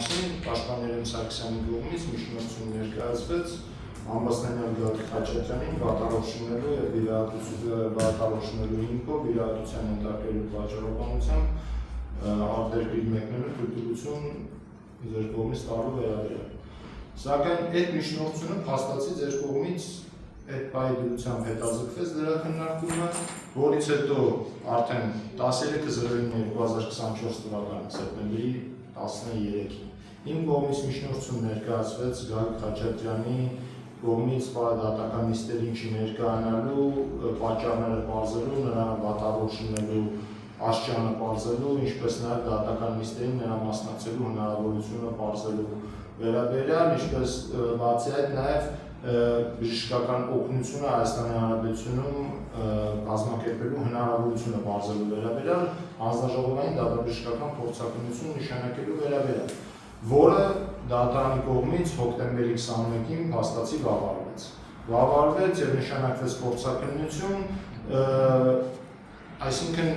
ամսին Պաշտպան Երեմ Սարգսյանի կողմից միջնորդություն ներկայացվեց Ամբաստանյան Գագիկ Խաչատրյանին վատառողջունելու եւ վատառողջունելու հիմքով վիրահատության ենթարկելու վաճառականությամբ արտերկիր մեկնելու թույլտվություն ձեր կողմից տալու վերաբերյալ։ Սակայն այդ միջնորդությունը փաստացի ձեր կողմից այդ պահի դրությամբ հետաձգվեց դրա քննարկումը, որից հետո արդեն 13/09/2024 թվականի սեպտեմբերի 13-ին իմ կողմից միջնորդություն ներկայացվեց Գագիկ Խաչատրյանի կողմից դատական նիստերին չներկայանալու, պատճառները պարզելու, նրա վատառողջունելու աստիճանը պարզելու, ինչպես նաև դատական նիստերին նրա մասնակցելու հնարավորությունը պարզելու վերաբերյալ, ինչպես բացի այդ նաև բժշկական օգնությունը Հայաստանի Հանրապետությունում կազմակերպելու հնարավորությունը պարզելու վերաբերյալ, հանձնաժողովային դատաբժշկական փորձաքննություն նշանակելու վերաբերյալ, որը դատարանի կողմից հոկտեմբերի 21-ին փաստացի վավարվեց։ Վավարվեց եւ նշանակվեց փորձաքննություն, այսինքն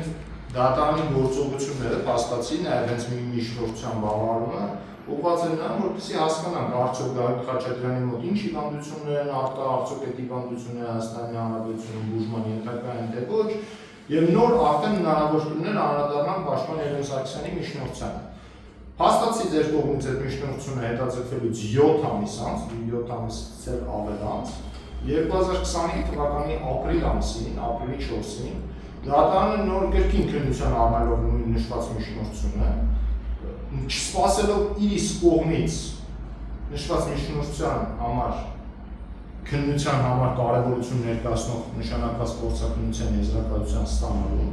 դատարանի գործողությունները փաստացի նաեւ հենց մի միջնորդության վավարումը ուղղված են նրան, որպեսզի հասկանանք արդյոք Գագիկ Խաչատրյանի մոտ ինչ հիվանդություններ են արտա, արդյոք այդ հիվանդությունները Հայաստանի Հանրապետությունում բուժման ենթակա են թե ոչ, եւ նոր արդեն հնարավոր կլիներ անդրադառնալ Պաշտպան Երեմ Սարգսյանի միջնորդությանը։ Փաստացի ձեր կողմից այդ միջնորդությունը հետաձգվելուց 7 ամիս անց, 7 ամիսից էլ ավել անց, 2025 թվականի ապրիլ ամսին, ապրիլի 4-ին, դատարանը նոր կրկին քննության առնելով նույն նշված միջնորդությունը, չսպասելով իր կողմից նշված միջնորդության համար քննության համար կարևորություն ներկայացնող նշանակված փորձաքննության եզրակացության ստանալու,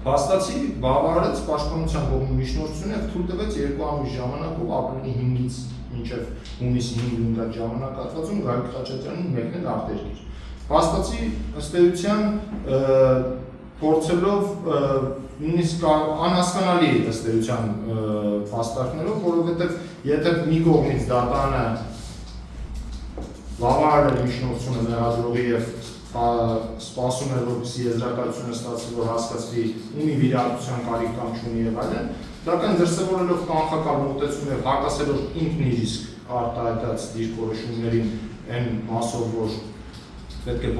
փաստացի բավարարեց Պաշտպանության կողմի միջնորդությունը եւ թույլ տվեց 2 ամիս ժամանակով ապրիլի 5-ից մինչեւ հունիսի 5-ին ժամանակահատվածում Գագիկ Խաչատրյանին մեկնել արտերկիր։ Փաստացի ըստ էության փորձելով նույնիսկ անհասկանալի ըստ էության փաստարկներով, որովհետեւ եթե մի կողմից դատարանը բավարարել միջնորդությունը մեղադրողի եւ սպասում էր, որպեսզի եզրակացությունը ստացվի, որ հասկացվի ումի վիրահատության կարիք կամ չունի եւ այլն, դրական դրսևորելով կանխական մոտեցում եւ հակասելով ինքն իր իսկ արտահայտած դիրքորոշումներին այն մասով, որ պետք է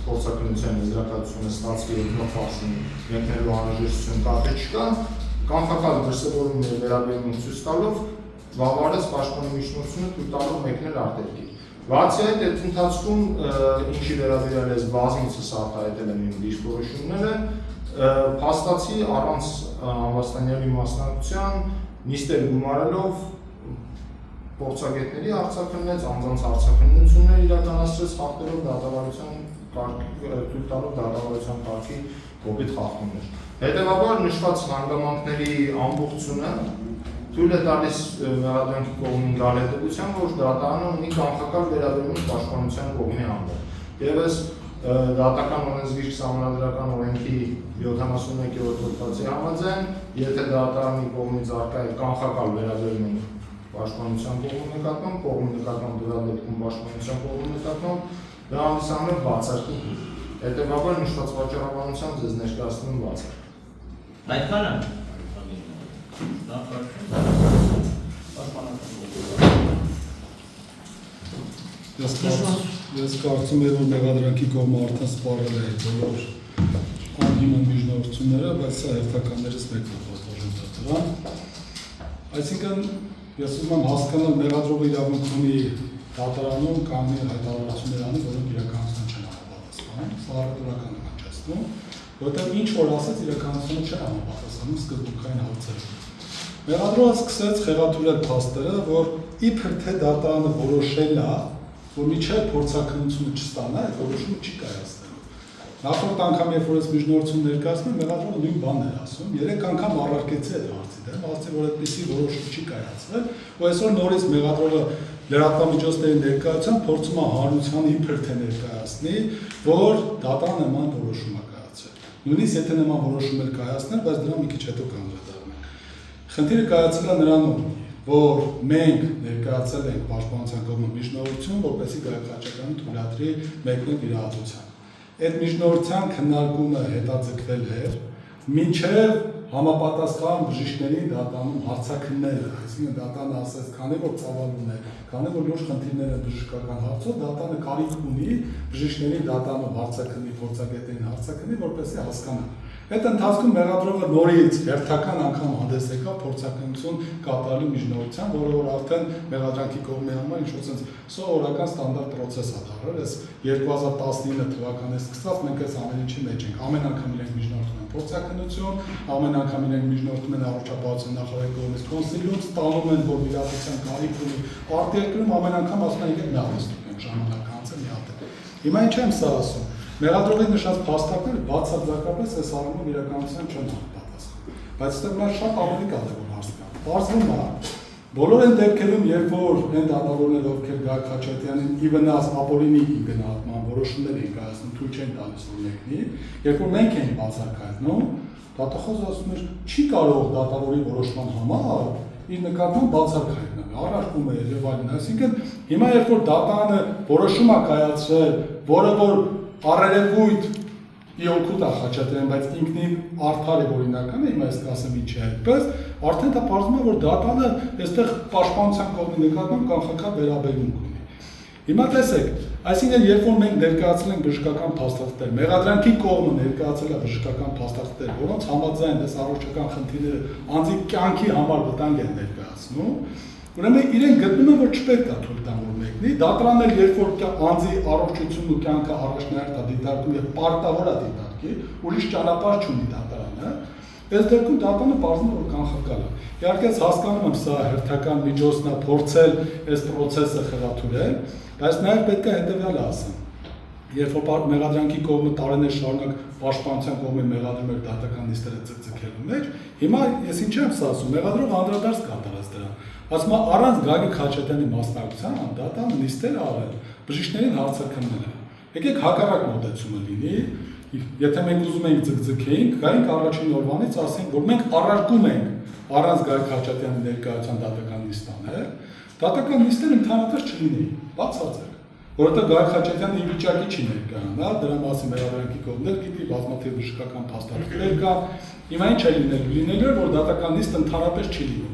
փորձաքննության եզրակացությունը ստացվի եւ նոր ֆակտին մեկնելու անհրաժեշտություն կա թե չկա, կանխական դրսևորումների վերաբերյալ ցույց տալով բավարարեց Պաշտպանի միջնորդությունը թույլ տալով մեկնել արտերկիր։ Բացի այդ ընթացքում ինչի վերաբերյալ ես բազմիցս արտահայտել եմ իմ դիրքորոշումները, փաստացի առանց Ամբաստանյանի մասնակցության նիստեր գումարելով փորձագետների արձակնեց, անձանց արձակնություններ իրականացրեց խախտելով դատավարության թույլ տալով դատավարության կարգի կոպիտ խախտումներ։ Հետևաբար նշված հանգամանքների ամբողջությունը թույլ է տալիս մեղադրանքի կողմին գալեդության, որ դատարանը ունի կանխական վերաբերում Պաշտպանության կողմի հանդեպ։ Եվս դատական օրենսգիր սահմանադրական օրենքի 71-րդ հոդվածի համաձայն, եթե դատարանի կողմից առկա է կանխական վերաբերում Պաշտպանության կողմի նկատմամբ, կողմի նկատմամբ դրա դեպքում Պաշտպանության կողմի նկատմամբ, դա հանդիսանում է բացարկի հիմք։ Հետևաբար նշված վաճառականությամբ ձեզ ներկայացնում եմ բացարկ։ Այդքանը Ես կարծում եմ, որ մեղադրանքի կողմը արդեն սպառել է բոլոր անհիմն միջնորդությունները, բայց սա հերթականներից մեկն է պատժում դրան։ Այսինքն ես ուզում եմ հասկանալ մեղադրողը իրավունք ունի դատարանում կամ հայտարարություններ անի, որոնք իրականություն չեն համապատասխանում, սա առետորական է հնչեցնում, որտեղ ինչ որ ասեց իրականությունը չեն համապատասխանում սկզբունքային հարցերին։ Մեղադրողը սկսեց խեղաթյուրել փաստերը, որ իբր թե դատարանը որոշել է, որ միջև փորձաքննությունը չստանա, այդ որոշումը չի կայացնելու։ Նախորդ անգամ, երբ որ ես միջնորդություն ներկայացնում, մեղադրողը նույն բանն էր ասում, 3 անգամ առարկեցի այդ հարցի դեմ, ասացի, որ այդպիսի որոշում չի կայացվել, ու այսօր նորից մեղադրողը լրատվամիջոցների ներկայությամբ փորձում է հանրությանը իբր թե ներկայացնի, որ դատարանը նման որոշում է կայացրել։ Նույնիսկ եթե նման որոշում էր կայացնել, բայց դրա մի քիչ հետո կանդրադառնանք։ Խնդիրը կայացել է նրանում, որ մենք ներկայացել ենք Պաշտպանության կողմի միջնորդություն, որպեսզի Գագիկ Խաչատրյանը թույլատրի մեկնել վիրահատության։ Այդ միջնորդության քննարկումը հետաձգվել էր մինչև համապատասխան բժիշկների դատանում հարցաքննելը, այսինքն դատանը ասես, քանի որ ծավալուն է, քանի որ լուրջ խնդիրներ են բժշկական հարցով, դատանը կարիք ունի բժիշկների դատանում հարցաքննի, փորձագետներին հարցաքննի, որպեսզի հասկանա։ Այդ ընթացքում մեղադրողը նորից հերթական անգամ հանդես եկավ փորձաքննություն կատարելու միջնորդությամբ, որը որ արդեն մեղադրանքի կողմի համար ինչ-որ sense սովորական ստանդարտ process է դառել, այս 2019 թվականից սկսած մենք այս ամեն ինչի մեջ ենք, ամեն անգամ իրենք միջնորդում են փորձաքննություն, ամեն անգամ իրենք միջնորդում են առողջապահության նախարարի կողմից կոնսիլիում, ստանում են, որ վիրահատության կարիք ունի, արտերկրում ամեն անգամ ասում են իրենք նախստում են ժամանակ անց մի հատ է։ Հիմա ինչ եմ սա ասում։ Մեղադրողի նշած փաստարկները բացարձակապես այս առումով իրականության չեն պատասխանում։ Բայց այստեղ նա շատ ավելի կարևոր հարց կա։ Պարզվում է, բոլոր այն դեպքերում, երբ որ այն դատավորները, ովքեր Գագիկ Խաչատրյանին ի վնաս ապօրինի գնահատման որոշումներ են կայացնում, թույլ չեն տալիս որ մեկնի, երբ որ մենք ենք բացակայում, դատախոզը ասում էր, չի կարող դատավորի որոշման համար իր նկատմամբ բացառք հայտնել, առարկում է եւ այլն։ Այսինքն հիմա երբ որ դատանը որոշում է կայացրել, որը որ առերևույթ իօգուտ է Խաչատրյան, բայց ինքնին արդար է օրինական է, հիմա ես կասեմ ինչ է այդպես, արդեն դա պարզվում է, որ դատանը այստեղ պաշտպանության կողմի նկատմամբ կանխական վերաբերմունք ունի։ Հիմա տեսեք, այսինքն երբ որ մենք ներկայացրել ենք բժշկական փաստաթղթեր, մեղադրանքի կողմը ներկայացրել է բժշկական փաստաթղթեր, որոնց համաձայն այս առողջական խնդիրները անձի կյանքի համար վտանգ են ներկայացնում, ուրեմն իրենք գտնում են, որ չպետք է թույլ տան որ մեկնի, դատարանն էլ երբ որ անձի առողջությունն ու կյանքը առաջնահերթ է դիտարկում եւ պարտավոր է դիտարկի, ուրիշ ճանապարհ չունի դատարանը, այս դեպքում դատարանը պարզվում է, որ կանխակալ է։ Իհարկե հասկանում եմ սա հերթական միջոցն է փորձել այս process-ը խրաթուրել, բայց նաեւ պետք է հետեւյալը ասեմ։ Երբ որ մեղադրանքի կողմը տարիներ շարունակ պաշտպանության կողմի մեղադրում էր դատական նիստերը ձգձգելու մեջ, հիմա ես ինչ եմ ասում, մեղադրող անդրադարձ կատարած դրան։ Ասում է առանց Գագիկ Խաչատրյանի մասնակցության դատան նիստեր արել, բժիշկներին հարցաքննել է։ Եկեք հակառակ մոտեցումը լինի, եթե մենք ուզում ենք ձգձգեինք, գայինք առաջին օրվանից ասենք, որ մենք առարկում ենք առանց Գագիկ Խաչատրյանի ներկայության դատական նիստ անել, դատական նիստերը ընդհանրապես չլինեին, բացարձակ։ Որովհետև Գագիկ Խաչատրյանը ի վիճակի չի ներկայանա, դրա մասին մեղադրանքի կողմներ գիտի, բազմաթիվ բժշկական փաստաթղթեր կան։ Հիմա ինչ է լինելու, որ դատական նիստ ընդհանրապես չի լինում։